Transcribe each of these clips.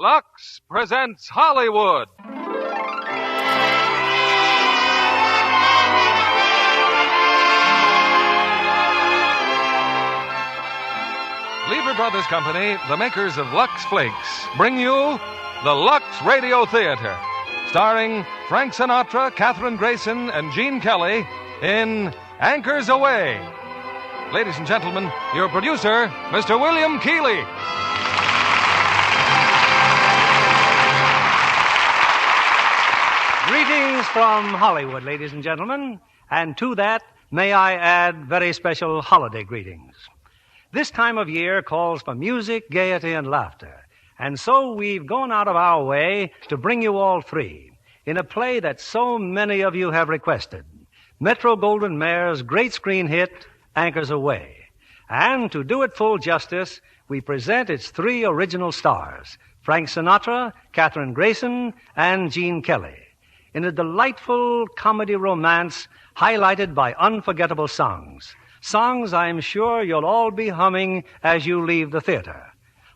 Lux presents Hollywood. Lever Brothers Company, the makers of Lux Flakes, bring you the Lux Radio Theater, starring Frank Sinatra, Kathryn Grayson, and Gene Kelly in Anchors Aweigh. Ladies and gentlemen, your producer, Mr. William Keighley. Greetings from Hollywood, ladies and gentlemen, and to that, may I add very special holiday greetings. This time of year calls for music, gaiety, and laughter, and so we've gone out of our way to bring you all three in a play that so many of you have requested, Metro-Goldwyn-Mayer's great screen hit, Anchors Aweigh. And to do it full justice, we present its three original stars, Frank Sinatra, Kathryn Grayson, and Gene Kelly, in a delightful comedy romance highlighted by unforgettable songs. Songs I'm sure you'll all be humming as you leave the theater.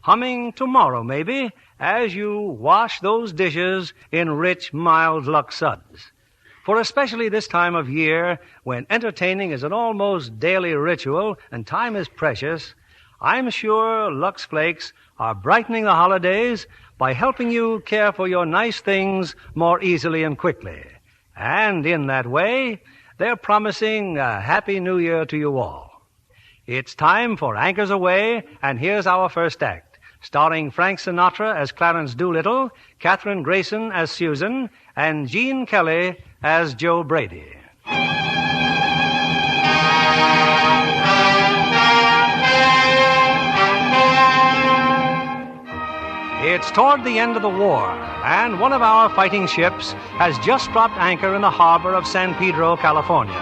Humming tomorrow, maybe, as you wash those dishes in rich, mild Lux suds. For especially this time of year, when entertaining is an almost daily ritual and time is precious, I'm sure Lux Flakes are brightening the holidays by helping you care for your nice things more easily and quickly. And in that way, they're promising a Happy New Year to you all. It's time for Anchors Aweigh, and here's our first act, starring Frank Sinatra as Clarence Doolittle, Kathryn Grayson as Susan, and Gene Kelly as Joe Brady. It's toward the end of the war, and one of our fighting ships has just dropped anchor in the harbor of San Pedro, California.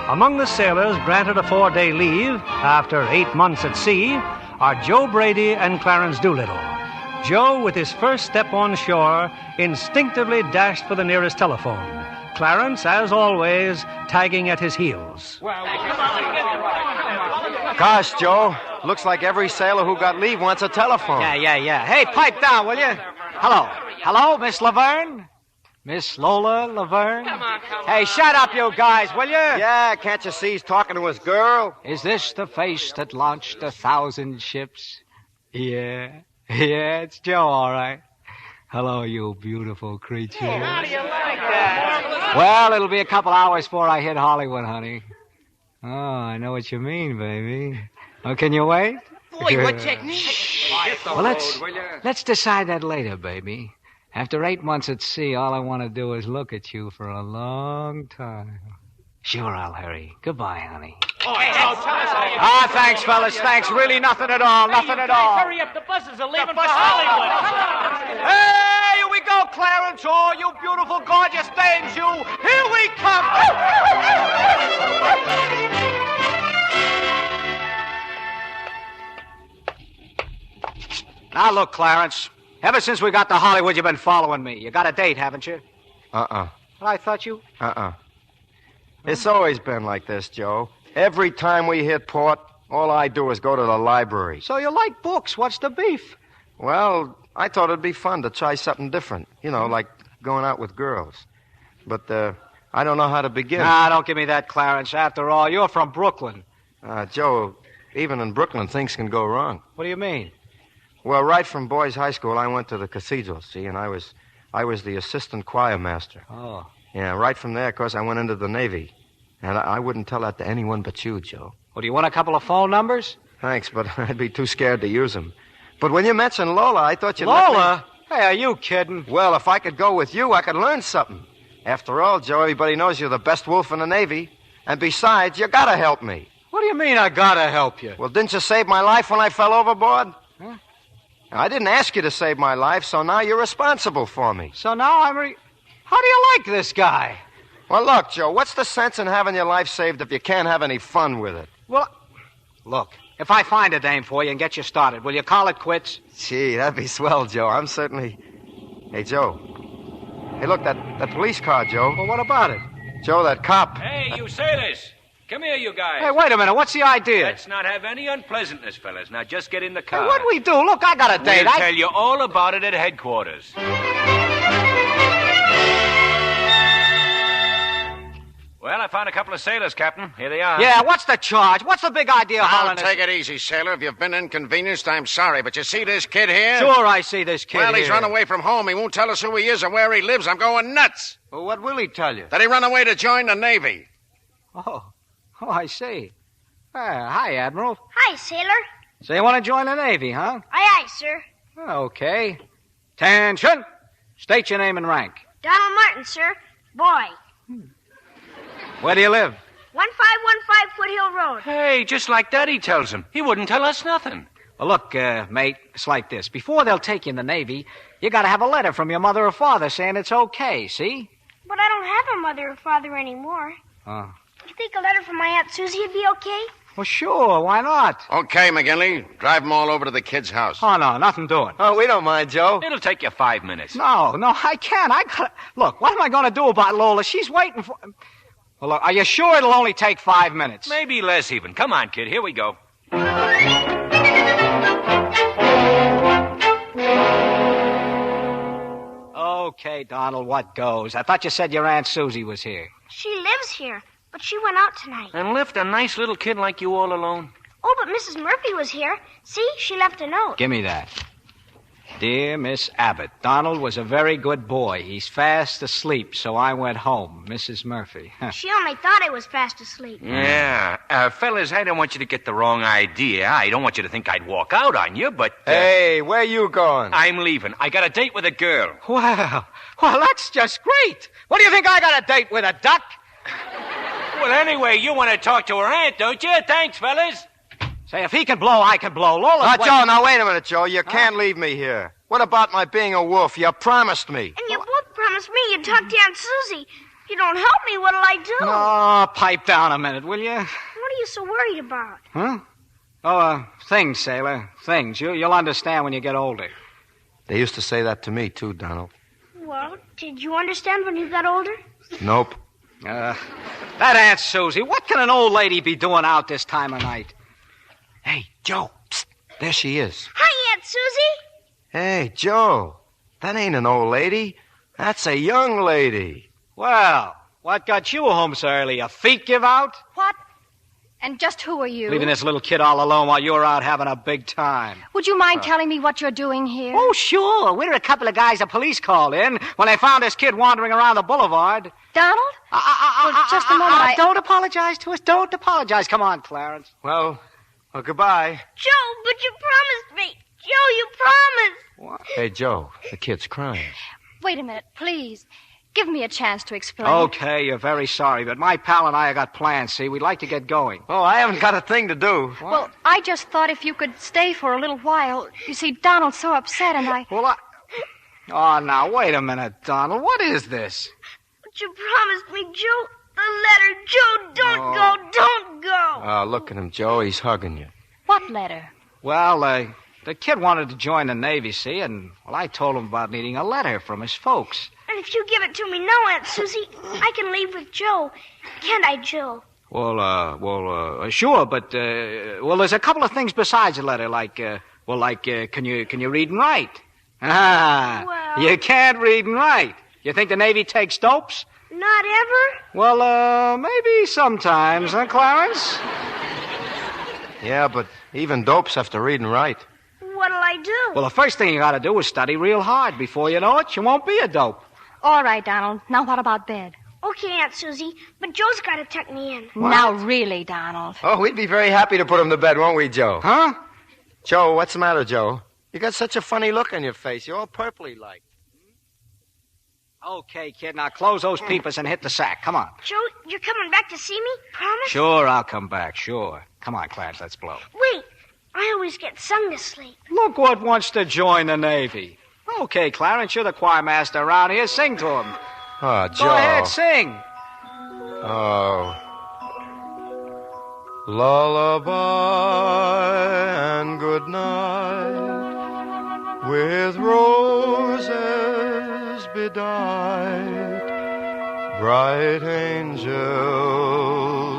Among the sailors granted a 4-day leave after 8 months at sea are Joe Brady and Clarence Doolittle. Joe, with his first step on shore, instinctively dashed for the nearest telephone. Clarence, as always, tagging at his heels. Gosh, Joe, looks like every sailor who got leave wants a telephone. Yeah. Hey, pipe down, will you? Hello, Miss Laverne? Miss Lola Laverne? Come on. Hey, shut up, you guys, will you? Yeah, can't you see he's talking to his girl? Is this the face that launched 1,000 ships? Yeah, it's Joe, all right. Hello, you beautiful creature. Hey, how do you like that? Well, it'll be a couple hours before I hit Hollywood, honey. Oh, I know what you mean, baby. Oh, can you wait? Boy, what technique? Well, let's decide that later, baby. After 8 months at sea, all I want to do is look at you for a long time. Sure, I'll hurry. Goodbye, honey. Thanks, fellas. Thanks. Really nothing at all. Nothing at all. Hurry up, the buses are leaving for Hollywood. Hey, here we go, Clarence. Oh, you beautiful, gorgeous things, you. Here we come. Now, look, Clarence. Ever since we got to Hollywood, you've been following me. You got a date, haven't you? Uh-uh. Well, I thought you... It's always been like this, Joe. Every time we hit port, all I do is go to the library. So you like books. What's the beef? Well, I thought it'd be fun to try something different. You know, like going out with girls. But, I don't know how to begin. Nah, don't give me that, Clarence. After all, you're from Brooklyn. Joe, even in Brooklyn, things can go wrong. What do you mean? Well, right from boys' high school, I went to the cathedral, see, and I was the assistant choir master. Oh. Yeah, right from there, of course, I went into the Navy. And I wouldn't tell that to anyone but you, Joe. Well, do you want a couple of phone numbers? Thanks, but I'd be too scared to use them. But when you mentioned Lola, I thought you'd Lola? Hey, are you kidding? Well, if I could go with you, I could learn something. After all, Joe, everybody knows you're the best wolf in the Navy. And besides, you gotta help me. What do you mean I gotta help you? Well, didn't you save my life when I fell overboard? Huh? I didn't ask you to save my life, so now you're responsible for me. So now How do you like this guy? Well, look, Joe, what's the sense in having your life saved if you can't have any fun with it? Well, look, if I find a dame for you and get you started, will you call it quits? Gee, that'd be swell, Joe. I'm certainly... Hey, Joe. Hey, look, that police car, Joe. Well, what about it? Joe, that cop... Hey, you sailors. Come here, you guys. Hey, wait a minute. What's the idea? Let's not have any unpleasantness, fellas. Now, just get in the car. Hey, what do we do? Look, I got a date. We'll tell you all about it at headquarters. Well, I found a couple of sailors, Captain. Here they are. Yeah, what's the charge? What's the big idea of Now, hauling take it easy, sailor. If you've been inconvenienced, I'm sorry. But you see this kid here? Sure, I see this kid Well, he's here. run away from home. He won't tell us who he is or where he lives. I'm going nuts. Well, what will he tell you? That he run away to join the Navy. Oh, I see. Hi, Admiral. Hi, sailor. So you want to join the Navy, huh? Aye, aye, sir. Okay. Attention. State your name and rank. Donald Martin, sir. Boy. Where do you live? 1515 Foothill Road. Hey, just like Daddy tells him. He wouldn't tell us nothing. Well, look, mate, it's like this. Before they'll take you in the Navy, you got to have a letter from your mother or father saying it's okay, see? But I don't have a mother or father anymore. Oh. You think a letter from my Aunt Susie would be okay? Well, sure, why not? Okay, McGinley. Drive them all over to the kid's house. Oh, no, nothing doing. Oh, we don't mind, Joe. It'll take you 5 minutes. No, I can't. Look, what am I going to do about Lola? She's waiting for... Well, look, are you sure it'll only take 5 minutes? Maybe less even. Come on, kid. Here we go. Okay, Donald, what goes? I thought you said your Aunt Susie was here. She lives here, but she went out tonight. And left a nice little kid like you all alone? Oh, but Mrs. Murphy was here. See, she left a note. Give me that. Dear Miss Abbott, Donald was a very good boy. He's fast asleep, so I went home. Mrs. Murphy. She only thought I was fast asleep. Yeah. Fellas, I don't want you to get the wrong idea. I don't want you to think I'd walk out on you, but... Hey, where you going? I'm leaving. I got a date with a girl. Well, that's just great. What do you think I got a date with, a duck? Well, anyway, you want to talk to her aunt, don't you? Thanks, fellas. Say, if he can blow, I can blow. Lola. Joe, now wait a minute, Joe. You can't leave me here. What about my being a wolf? You promised me. And you both promised me you'd talk to Aunt Susie. If you don't help me, what'll I do? Oh, pipe down a minute, will you? What are you so worried about? Huh? Oh, things, sailor. Things. You'll understand when you get older. They used to say that to me, too, Donald. Well, did you understand when you got older? Nope. That Aunt Susie, what can an old lady be doing out this time of night? Hey, Joe. Psst. There she is. Hi, Aunt Susie. Hey, Joe. That ain't an old lady. That's a young lady. Well, what got you home so early? Your feet give out? What? And just who are you? Leaving this little kid all alone while you're out having a big time. Would you mind telling me what you're doing here? Oh, sure. We're a couple of guys the police called in when they found this kid wandering around the boulevard. Donald? Just a moment. Don't apologize to us. Don't apologize. Come on, Clarence. Well, goodbye. Joe, but you promised me. Joe, you promised. What? Hey, Joe, the kid's crying. Wait a minute, please. Give me a chance to explain. Okay, you're very sorry, but my pal and I have got plans, see? We'd like to get going. Oh, I haven't got a thing to do. What? Well, I just thought if you could stay for a little while. You see, Donald's so upset, and I... Well, Oh, now, wait a minute, Donald. What is this? But you promised me, Joe. The letter. Joe, don't go. Don't go. Oh, look at him, Joe. He's hugging you. What letter? Well, the kid wanted to join the Navy, see? And, well, I told him about needing a letter from his folks. And if you give it to me now, Aunt Susie, I can leave with Joe. Can't I, Joe? Well, sure, but, there's a couple of things besides the letter, can you read and write? Well... You can't read and write. You think the Navy takes dopes? Not ever? Well, maybe sometimes, huh, Clarence? Yeah, but even dopes have to read and write. What'll I do? Well, the first thing you gotta do is study real hard. Before you know it, you won't be a dope. All right, Donald. Now what about bed? Okay, Aunt Susie, but Joe's got to tuck me in. What? Now, really, Donald. Oh, we'd be very happy to put him to bed, won't we, Joe? Huh? Joe, what's the matter, Joe? You got such a funny look on your face. You're all purpley like. Okay, kid, now close those peepers and hit the sack. Come on. Joe, you're coming back to see me? Promise? Sure, I'll come back, sure. Come on, Clarence, let's blow. Wait, I always get sung to sleep. Look what wants to join the Navy. Okay, Clarence, you're the choir master around here. Sing to him. Oh, Joe. Go ahead, sing. Oh. Lullaby and good night, with roses bedight, bright angels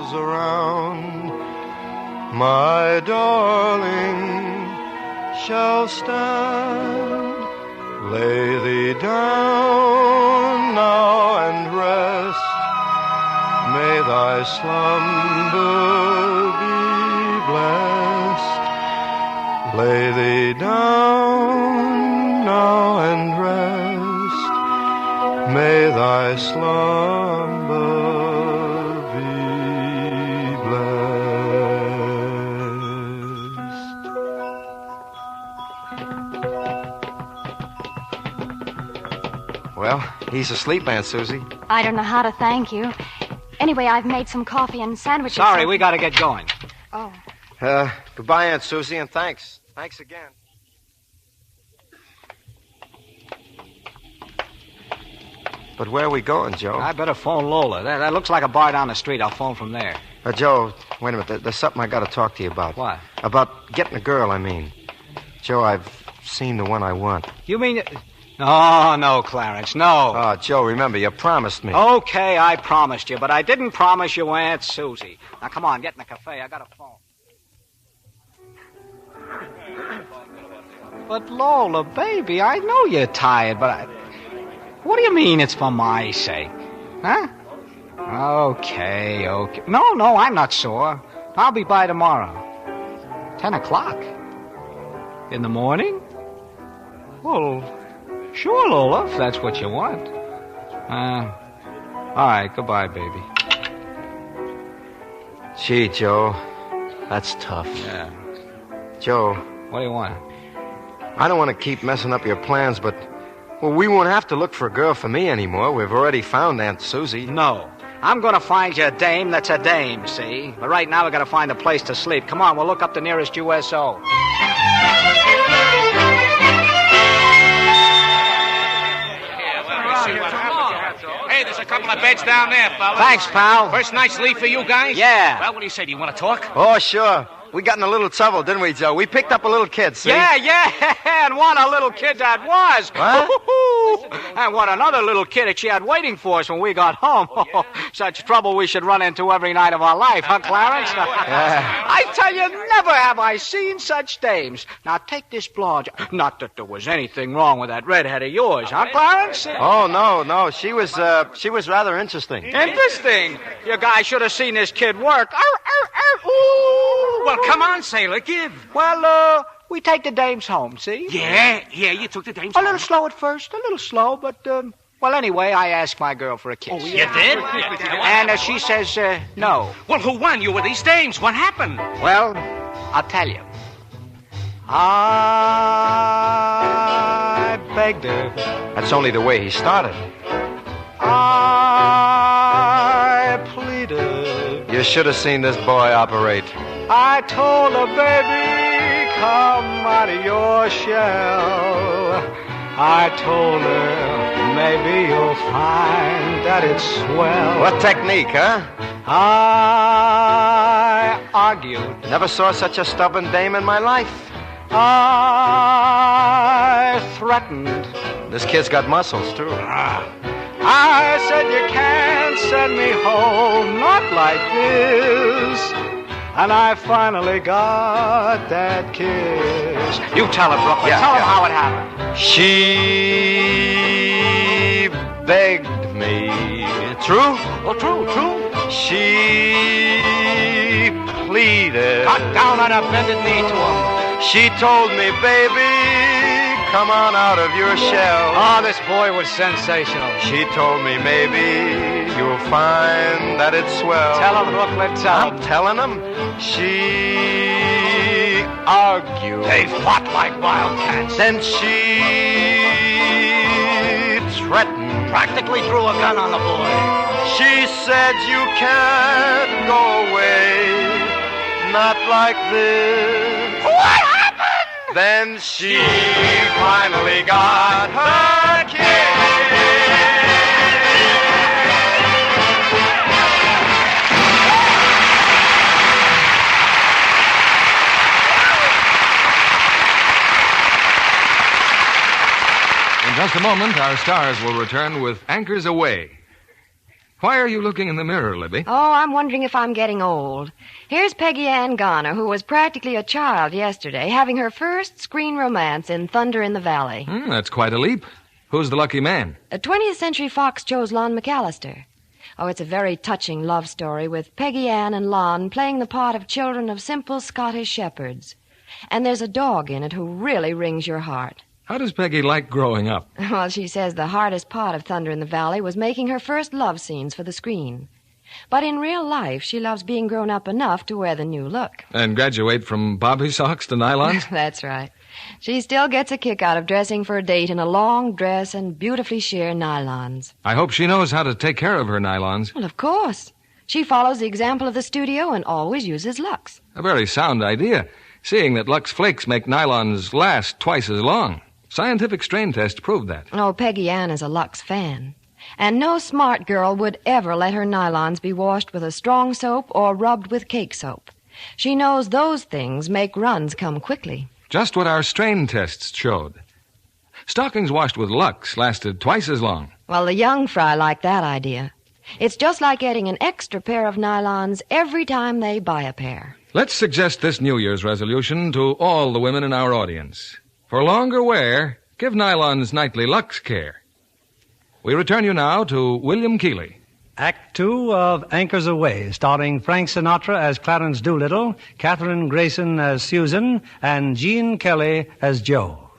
arms around, my darling shall stand. Lay thee down now and rest. May thy slumber be blessed. Lay thee down now and rest. May thy slumber be blessed. Well, he's asleep, Aunt Susie. I don't know how to thank you. Anyway, I've made some coffee and sandwiches. Sorry, we got to get going. Oh. Goodbye, Aunt Susie, and thanks. Thanks again. But where are we going, Joe? I better phone Lola. That looks like a bar down the street. I'll phone from there. Joe, wait a minute. There's something I got to talk to you about. What? About getting a girl, I mean. Joe, I've seen the one I want. You mean... Oh, no, Clarence, no. Oh, Joe, remember, you promised me. Okay, I promised you, but I didn't promise you Aunt Susie. Now, come on, get in the cafe. I got a phone. But, Lola, baby, I know you're tired, but what do you mean it's for my sake? Huh? Okay. No, I'm not sore. I'll be by tomorrow. 10 o'clock? In the morning? Well, sure, Lola, if that's what you want. All right, goodbye, baby. Gee, Joe, that's tough. Yeah. Joe. What do you want? I don't want to keep messing up your plans, but... Well, we won't have to look for a girl for me anymore. We've already found Aunt Susie. No. I'm going to find you a dame that's a dame, see? But right now, we've got to find a place to sleep. Come on, we'll look up the nearest USO. Hey, there's a couple of beds down there, fellas. Thanks, pal. First night's leave for you guys? Yeah. Well, what do you say? Do you want to talk? Oh, sure. We got in a little trouble, didn't we, Joe? We picked up a little kid, see? Yeah, and what a little kid that was. What? And what another little kid that she had waiting for us when we got home. Such trouble we should run into every night of our life, huh, Clarence? Yeah. I tell you, never have I seen such dames. Now, take this blonde. Not that there was anything wrong with that redhead of yours, huh, Clarence? Oh, no. She was rather interesting. Interesting. You guys should have seen this kid work. Ooh. Well, come on, sailor, give. Well, we take the dames home, see? Yeah, you took the dames A little slow at first, a little slow, but, well, anyway, I asked my girl for a kiss. Oh, you did? And she says, no. Well, who won? You were these dames. What happened? Well, I'll tell you. I begged her. That's only the way he started. I pleaded. You should have seen this boy operate. I told her, baby, come out of your shell. I told her, maybe you'll find that it's swell. What technique, huh? I argued. Never saw such a stubborn dame in my life. I threatened. This kid's got muscles, too. I said, you can't send me home, not like this. And I finally got that kiss. You tell her, Brooklyn. Tell her how it happened. She begged me. True? Oh, true. She pleaded. Got down on a bended knee to him. She told me, baby, come on out of your shell. Oh, this boy was sensational. She told me, maybe you'll find that it's swell. Tell him, Brooklyn, tell him. I'm telling him. She argued. They fought like wildcats. Then she threatened. Practically threw a gun on the boy. She said, you can't go away, not like this. What happened? Then she finally got her kiss. In just a moment, our stars will return with Anchors Aweigh. Why are you looking in the mirror, Libby? Oh, I'm wondering if I'm getting old. Here's Peggy Ann Garner, who was practically a child yesterday, having her first screen romance in Thunder in the Valley. That's quite a leap. Who's the lucky man? A 20th Century Fox chose Lon McAllister. Oh, it's a very touching love story with Peggy Ann and Lon playing the part of children of simple Scottish shepherds. And there's a dog in it who really wrings your heart. How does Peggy like growing up? Well, she says the hardest part of Thunder in the Valley was making her first love scenes for the screen. But in real life, she loves being grown up enough to wear the new look. And graduate from bobby socks to nylons? That's right. She still gets a kick out of dressing for a date in a long dress and beautifully sheer nylons. I hope she knows how to take care of her nylons. Well, of course. She follows the example of the studio and always uses Lux. A very sound idea, seeing that Lux Flakes make nylons last twice as long. Scientific strain tests prove that. Oh, Peggy Ann is a Lux fan. And no smart girl would ever let her nylons be washed with a strong soap or rubbed with cake soap. She knows those things make runs come quickly. Just what our strain tests showed. Stockings washed with Lux lasted twice as long. Well, the young fry like that idea. It's just like getting an extra pair of nylons every time they buy a pair. Let's suggest this New Year's resolution to all the women in our audience. For longer wear, give nylons nightly Lux care. We return you now to William Keighley. Act 2 of Anchors Aweigh, starring Frank Sinatra as Clarence Doolittle, Kathryn Grayson as Susan, and Gene Kelly as Joe.